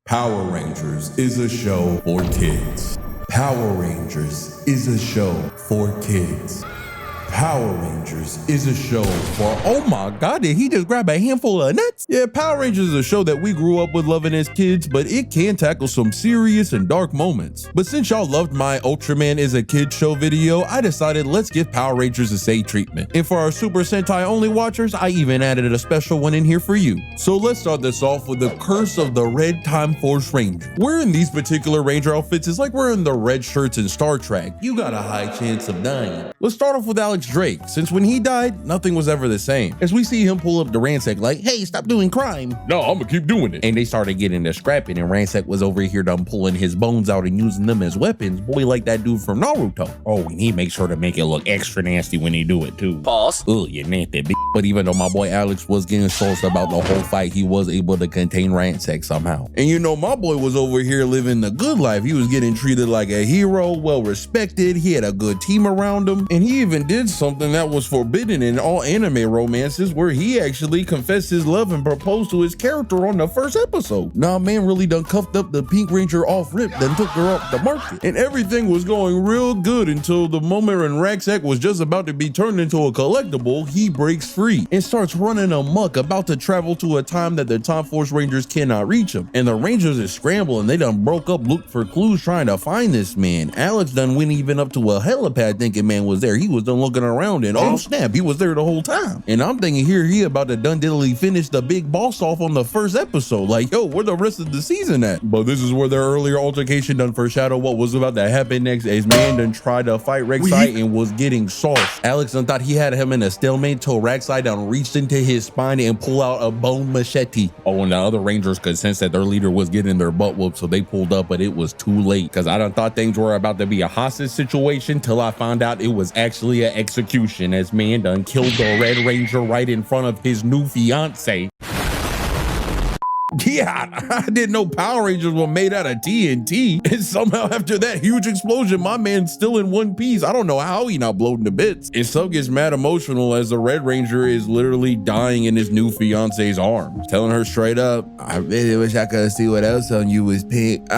Power Rangers is a show for kids. Power Rangers is a show for kids. Power Rangers is a show for, oh my god, did he just grab a handful of nuts? Yeah, Power Rangers is a show that we grew up with loving as kids, but it can tackle some serious and dark moments. But since y'all loved my Ultraman is a kid show video, I decided let's give Power Rangers the same treatment. And for our Super Sentai only watchers, I even added a special one in here for you. So let's start this off with the curse of the Red Time Force Ranger. Wearing these particular Ranger outfits is like wearing the red shirts in Star Trek. You got a high chance of dying. Let's start off with Alex Drake, since when he died, nothing was ever the same. As we see him pull up to Ransack like, hey, stop doing crime. No, I'm gonna keep doing it. And they started getting to scrapping, and Ransack was over here done pulling his bones out and using them as weapons. Boy, like that dude from Naruto. Oh, and he makes sure to make it look extra nasty when he do it too. Pause. Oh, you nasty bitch. But even though my boy Alex was getting sauced about the whole fight, he was able to contain Ransack somehow. And you know, my boy was over here living the good life. He was getting treated like a hero, well respected. He had a good team around him, and he even did something that was forbidden in all anime romances, where he actually confessed his love and proposed to his character on the first episode. Nah, man really done cuffed up the Pink Ranger off rip, then took her off the market. And everything was going real good until the moment when Ransack was just about to be turned into a collectible, he breaks free and starts running amok, about to travel to a time that the Time Force Rangers cannot reach him. And the Rangers is scrambling, they done broke up, looked for clues trying to find this man. Alex done went even up to a helipad thinking man was there. He was done looking around and oh snap, he was there the whole time. And I'm thinking here he about to done diddly finish the big boss off on the first episode. Like, yo, where the rest of the season at? But this is where their earlier altercation done foreshadow what was about to happen next, as man done tried to fight Rek'Sai and was getting sauced. Alex done thought he had him in a stalemate till Rek'Sai done reached into his spine and pull out a bone machete. Oh, and the other Rangers could sense that their leader was getting their butt whooped, so they pulled up, but it was too late, because I done thought things were about to be a hostage situation till I found out it was actually an execution, as man done killed the Red Ranger right in front of his new fiance. Yeah, I didn't know Power Rangers were made out of TNT. And somehow after that huge explosion, my man's still in one piece. I don't know how he not blown to bits. And some gets mad emotional as the Red Ranger is literally dying in his new fiance's arms, telling her straight up, I really wish I could see what else on you was pink.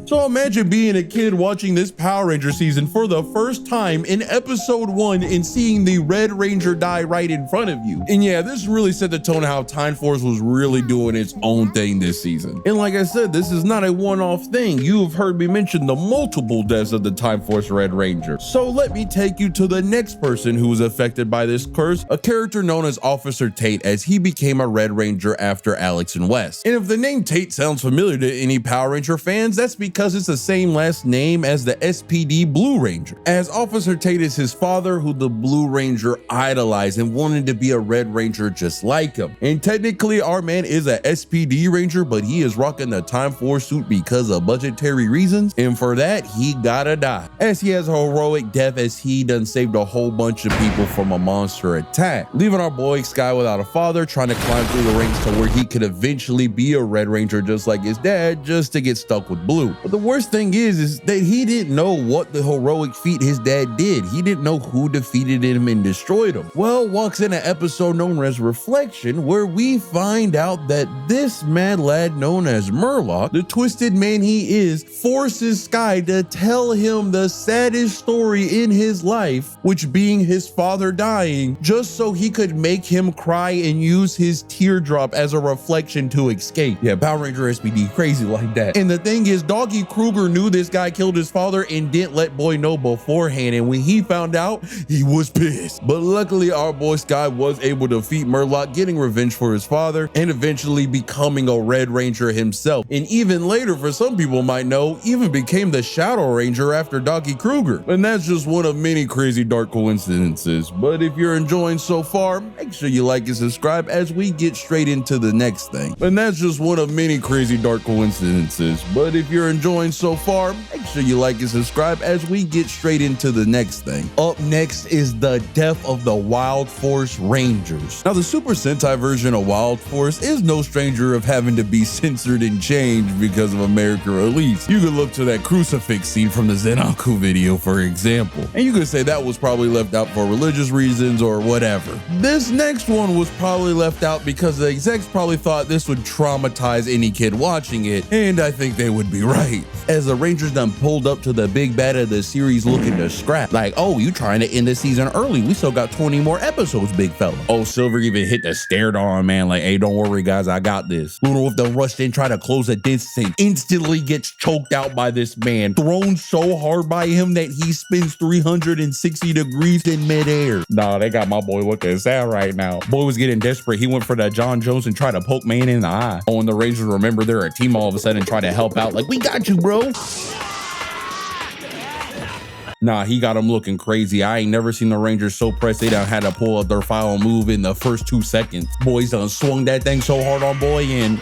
So imagine being a kid watching this Power Ranger season for the first time in episode 1 and seeing the Red Ranger die right in front of you. And yeah, this really set the tone of how Time Force was really doing its own thing this season. And like I said, this is not a one-off thing. You have heard me mention the multiple deaths of the Time Force Red Ranger. So let me take you to the next person who was affected by this curse, a character known as Officer Tate, as he became a Red Ranger after Alex and Wes. And if the name Tate sounds familiar to any Power Ranger fans, that's because it's the same last name as the SPD Blue Ranger, as Officer Tate is his father, who the Blue Ranger idolized and wanted to be a Red Ranger just like him. And technically our man is a SPD Ranger, but he is rocking the Time Force suit because of budgetary reasons, and for that he gotta die, as he has a heroic death as he done saved a whole bunch of people from a monster attack, leaving our boy Sky without a father, trying to climb through the ranks to where he could eventually be a Red Ranger just like his dad, just to get stuck with Blue. But the worst thing is that he didn't know what the heroic feat his dad did. He didn't know who defeated him and destroyed him. Well, walks in an episode known as Reflection, where we find out that this mad lad known as Murloc, the twisted man he is, forces Sky to tell him the saddest story in his life, which being his father dying, just so he could make him cry and use his teardrop as a reflection to escape. Yeah, Power Ranger SPD crazy like that. And the thing is, Doggy Kruger knew this guy killed his father and didn't let boy know beforehand, and when he found out, he was pissed. But luckily our boy Sky was able to defeat Murloc, getting revenge for his father and eventually becoming a Red Ranger himself. And even later, for some people might know, even became the Shadow Ranger after Doggy Kruger. And that's just one of many crazy dark coincidences. But if you're enjoying so far, make sure you like and subscribe as we get straight into the next thing. And that's just one of many crazy dark coincidences. But if you're enjoying so far, make sure you like and subscribe as we get straight into the next thing. Up next is the death of the Wild Force Rangers. Now the Super Sentai version of Wild Force course, is no stranger of having to be censored and changed because of American release. You could look to that crucifix scene from the Zenaku video, for example, and you could say that was probably left out for religious reasons or whatever. This next one was probably left out because the execs probably thought this would traumatize any kid watching it, and I think they would be right. As the Rangers done pulled up to the big bad of the series looking to scrap, like, oh, you trying to end the season early? We still got 20 more episodes, big fella. Oh, Silver even hit the stared on, man, like, hey, don't worry, guys, I got this. Luna with the rush in, try to close a distance, instantly gets choked out by this man, thrown so hard by him that he spins 360 degrees in midair. Nah, they got my boy looking sad right now. Boy was getting desperate. He went for the John Jones and tried to poke man in the eye. Oh, and the Rangers remember they're a team all of a sudden and try to help out, like, we got you, bro. Nah, he got him looking crazy. I ain't never seen the Rangers so pressed they done had to pull up their final move in the first 2 seconds. Boys done swung that thing so hard on boy and...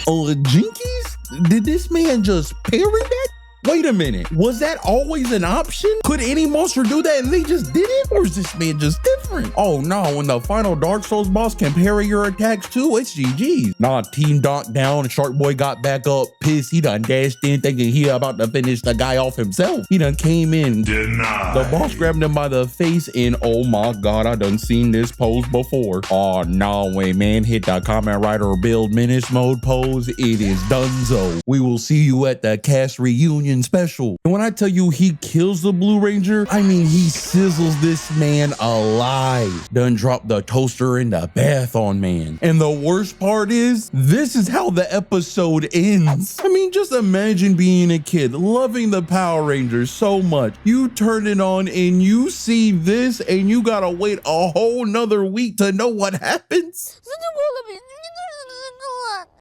Oh, Jinkies? Did this man just parry that? Wait a minute, was that always an option? Could any monster do that and they just did it? Or is this man just different? Oh no, when the final Dark Souls boss can parry your attacks too, it's GG's. Nah, team knocked down, Shark Boy got back up, pissed. He done dashed in thinking he about to finish the guy off himself. He done came in. Denied. The boss grabbed him by the face and oh my God, I done seen this pose before. Oh no way, man, hit the Kamen Rider build menace mode pose. It is donezo. We will see you at the cast reunion special. And when I tell you he kills the Blue Ranger, I mean he sizzles this man alive. Done dropped the toaster in the bath on man. And the worst part is, this is how the episode ends. I mean, just imagine being a kid, loving the Power Rangers so much. You turn it on and you see this and you gotta wait a whole nother week to know what happens.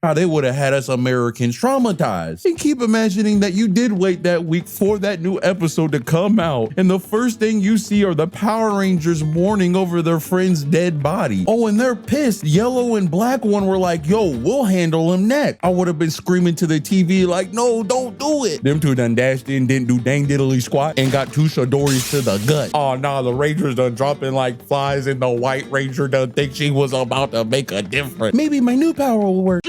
How they would have had us Americans traumatized. And keep imagining that you did wait that week for that new episode to come out, and the first thing you see are the Power Rangers mourning over their friend's dead body. Oh, and they're pissed. Yellow and Black one were like, yo, we'll handle him next. I would have been screaming to the TV like, no, don't do it. Them two done dashed in, didn't do dang diddly squat, and got 2 Shidoris to the gut. Oh, nah, the Rangers done dropping like flies, and the White Ranger done think she was about to make a difference. Maybe my new power will work.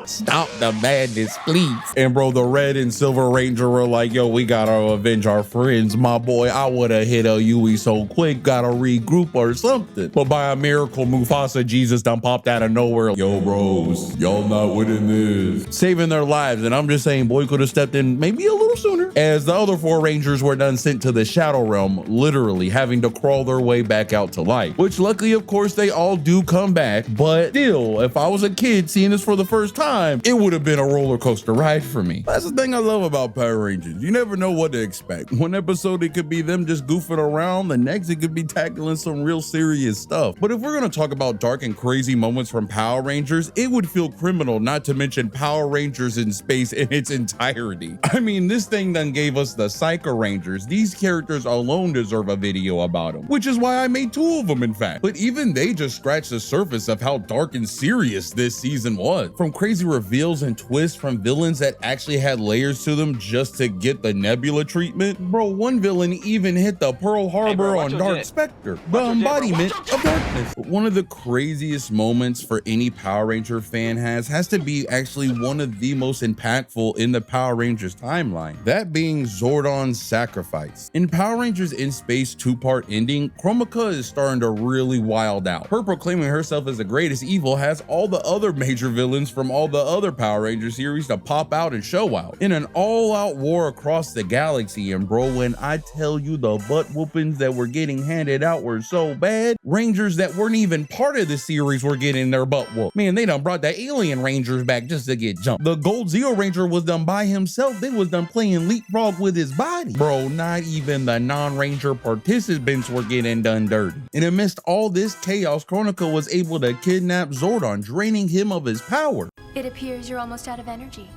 Stop the madness, please. And bro, the Red and Silver Ranger were like, yo, we gotta avenge our friends, my boy. I would have hit a Yui so quick, gotta regroup or something. But by a miracle, Mufasa Jesus done popped out of nowhere. Yo, bros, y'all not winning this. Saving their lives. And I'm just saying, boy could have stepped in maybe a little sooner. As the other 4 Rangers were done sent to the Shadow Realm, literally having to crawl their way back out to life. Which luckily, of course, they all do come back. But still, if I was a kid seeing this for the first time, it would have been a roller coaster ride for me. That's the thing I love about Power Rangers. You never know what to expect. One episode, it could be them just goofing around. The next, it could be tackling some real serious stuff. But if we're going to talk about dark and crazy moments from Power Rangers, it would feel criminal not to mention Power Rangers in space in its entirety. I mean, this thing done gave us the Psycho Rangers. These characters alone deserve a video about them, which is why I made 2 of them, in fact. But even they just scratched the surface of how dark and serious this season was. From crazy reveals and twists from villains that actually had layers to them just to get the Nebula treatment. Bro, one villain even hit the Pearl Harbor on Dark Spectre, the embodiment of darkness. One of the craziest moments for any Power Ranger fan has to be actually one of the most impactful in the Power Rangers timeline, that being Zordon's sacrifice. In Power Rangers in Space 2-part ending, Chromika is starting to really wild out. Her proclaiming herself as the greatest evil has all the other major villains from all the other Power Ranger series to pop out and show out in an all-out war across the galaxy. And bro, when I tell you the butt whoopings that were getting handed out were so bad, Rangers that weren't even part of the series were getting their butt whooped. Man, they done brought the Alien Rangers back just to get jumped. The Gold Zeo Ranger was done by himself. They was done playing leapfrog with his body. Bro, not even the non-Ranger participants were getting done dirty. And amidst all this chaos, Chronicle was able to kidnap Zordon, draining him of his power. It appears you're almost out of energy.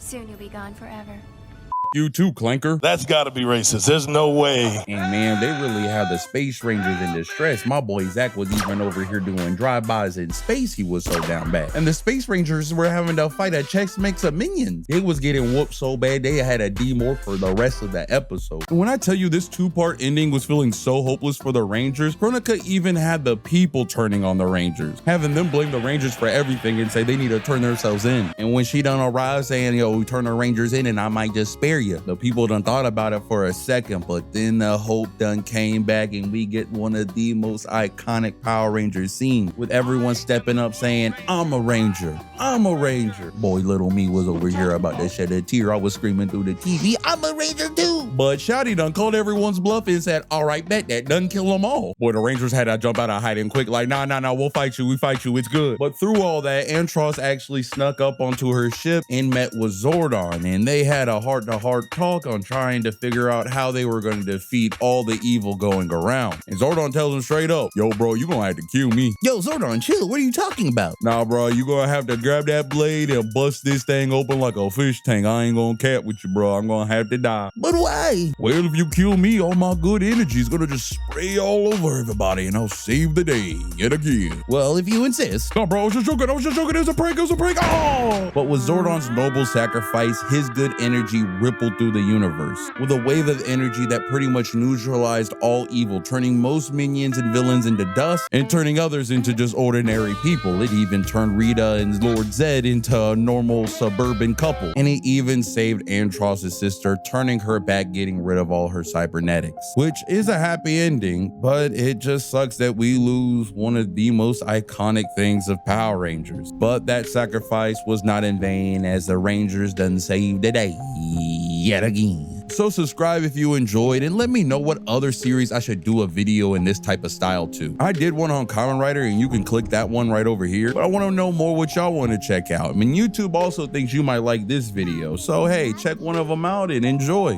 Soon you'll be gone forever. You too, Clanker. That's gotta be racist. There's no way. And man, they really have the Space Rangers in distress. My boy Zach was even over here doing drive-bys in space. He was so down bad. And the Space Rangers were having to fight a Chex Mix of minions. They was getting whooped so bad they had a demorph for the rest of the episode. And when I tell you this two-part ending was feeling so hopeless for the Rangers, Kronika even had the people turning on the Rangers, having them blame the Rangers for everything and say they need to turn themselves in. And when she done arrive saying, yo, we turn the Rangers in and I might just spare you, the people done thought about it for a second, but then the hope done came back and we get one of the most iconic Power Rangers scenes with everyone stepping up saying, I'm a Ranger, I'm a Ranger. Boy, little me was over here about to shed a tear. I was screaming through the TV, I'm a Ranger too. But Shouty done called everyone's bluff and said, all right, bet that done kill them all. Boy, the Rangers had to jump out of hiding quick like, nah, we'll fight you, we fight you, it's good. But through all that, Antros actually snuck up onto her ship and met with Zordon, and they had a heart-to-heart talk on trying to figure out how they were going to defeat all the evil going around. And Zordon tells him straight up, yo, bro, you gonna have to kill me. Yo, Zordon, chill, what are you talking about? Nah, bro, you gonna have to grab that blade and bust this thing open like a fish tank. I ain't gonna cap with you, bro. I'm gonna have to die. But why? Well, if you kill me, all my good energy is gonna just spray all over everybody and I'll save the day yet again. Well, if you insist. No, bro, I was just joking. It was a prank. Oh! But with Zordon's noble sacrifice, his good energy rippled through the universe with a wave of energy that pretty much neutralized all evil, turning most minions and villains into dust and turning others into just ordinary people. It even turned Rita and Lord Zed into a normal suburban couple. And it even saved Antros' sister, turning her back, getting rid of all her cybernetics, which is a happy ending, but it just sucks that we lose one of the most iconic things of Power Rangers. But that sacrifice was not in vain, as the Rangers done saved the day yet again. So subscribe if you enjoyed and let me know what other series I should do a video in this type of style to. I did one on Kamen Rider and you can click that one right over here, but I want to know more what y'all want to check out. I mean, YouTube also thinks you might like this video, so hey, check one of them out and enjoy.